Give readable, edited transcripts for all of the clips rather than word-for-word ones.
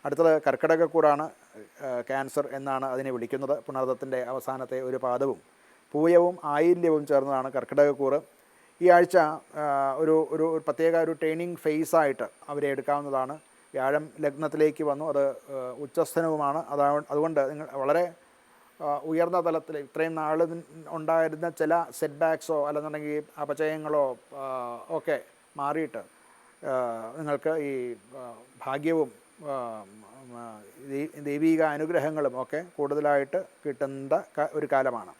അടുത്തത് കർക്കിടകക്കൂറാണ്. ക്യാൻസർ എന്നാണ് അതിനെ വിളിക്കുന്നത്. പുണർദത്തിൻ്റെ അവസാനത്തെ ഒരു പാദവും പൂയവും ആയില്യവും ചേർന്നതാണ് കർക്കിടകക്കൂറ്. ഈ ആഴ്ച ഒരു ഒരു പ്രത്യേക ഒരു ട്രെയിനിങ് ഫേസായിട്ട് അവരെ എടുക്കാവുന്നതാണ്. വ്യാഴം ലഗ്നത്തിലേക്ക് വന്നു, അത് ഉച്ചസ്ഥനവുമാണ്. അതുകൊണ്ട് നിങ്ങൾ വളരെ ഉയർന്ന തലത്തിൽ ഇത്രയും നാൾ ഉണ്ടായിരുന്ന ചില സെറ്റ് ബാക്സോ അല്ലെന്നുണ്ടെങ്കിൽ അപചയങ്ങളോ ഒക്കെ മാറിയിട്ട് നിങ്ങൾക്ക് ഈ ഭാഗ്യവും ദൈവീക അനുഗ്രഹങ്ങളും ഒക്കെ കൂടുതലായിട്ട് കിട്ടുന്ന ഒരു കാലമാണ്.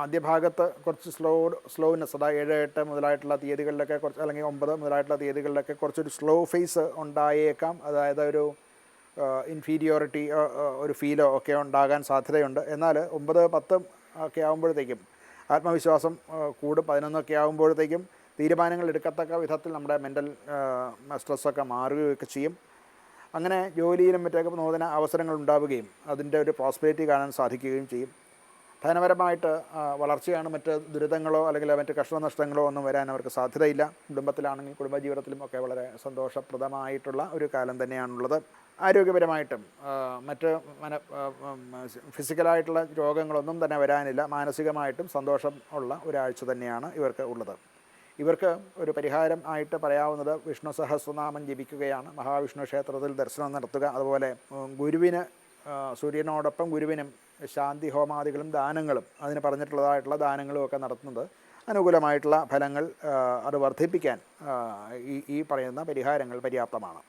ആദ്യ ഭാഗത്ത് കുറച്ച് സ്ലോനെസ്, അതായത് 7, 8 മുതലായിട്ടുള്ള തീയതികളിലൊക്കെ കുറച്ച്, അല്ലെങ്കിൽ 9 മുതലായിട്ടുള്ള തീയതികളിലൊക്കെ കുറച്ചൊരു സ്ലോ ഫേസ് ഉണ്ടായേക്കാം. അതായത് ഒരു ഇൻഫീരിയോറിറ്റി ഒരു ഫീലോ ഒക്കെ ഉണ്ടാകാൻ സാധ്യതയുണ്ട്. എന്നാൽ 9, 10 ഒക്കെ ആകുമ്പോഴത്തേക്കും ആത്മവിശ്വാസം കൂടും. 11 ആകുമ്പോഴത്തേക്കും തീരുമാനങ്ങൾ എടുക്കത്തക്ക വിധത്തിൽ നമ്മുടെ മെൻ്റൽ സ്ട്രെസ്സൊക്കെ മാറുകയൊക്കെ ചെയ്യും. അങ്ങനെ ജോലിയിലും മറ്റൊക്കെ നൂതന അവസരങ്ങൾ ഉണ്ടാവുകയും അതിൻ്റെ ഒരു പ്രോസ്പെരിറ്റി കാണാൻ സാധിക്കുകയും ചെയ്യും. ധനപരമായിട്ട് വളർച്ചയാണ്. മറ്റ് ദുരിതങ്ങളോ അല്ലെങ്കിൽ മറ്റ് കഷ്ടനഷ്ടങ്ങളോ ഒന്നും വരാൻ അവർക്ക് സാധ്യതയില്ല. കുടുംബത്തിലാണെങ്കിൽ കുടുംബജീവിതത്തിലും ഒക്കെ വളരെ സന്തോഷപ്രദമായിട്ടുള്ള ഒരു കാലം തന്നെയാണുള്ളത്. ആരോഗ്യപരമായിട്ടും മറ്റ് ഫിസിക്കലായിട്ടുള്ള രോഗങ്ങളൊന്നും തന്നെ വരാനില്ല. മാനസികമായിട്ടും സന്തോഷം ഉള്ള ഒരാഴ്ച തന്നെയാണ് ഇവർക്ക് ഉള്ളത്. ഇവർക്ക് ഒരു പരിഹാരം ആയിട്ട് പറയാവുന്നത് വിഷ്ണു സഹസ്രനാമം ജപിക്കുകയാണ്. മഹാവിഷ്ണു ക്ഷേത്രത്തിൽ ദർശനം നടത്തുക. അതുപോലെ ഗുരുവിന്, സൂര്യനോടൊപ്പം ഗുരുവിനും ശാന്തി ഹോമാദികളും ദാനങ്ങളും, അതിന് പറഞ്ഞിട്ടുള്ളതായിട്ടുള്ള ദാനങ്ങളും ഒക്കെ നടത്തുന്നത് അനുകൂലമായിട്ടുള്ള ഫലങ്ങൾ അത് വർദ്ധിപ്പിക്കാൻ ഈ പറയുന്ന പരിഹാരങ്ങൾ പര്യാപ്തമാണ്.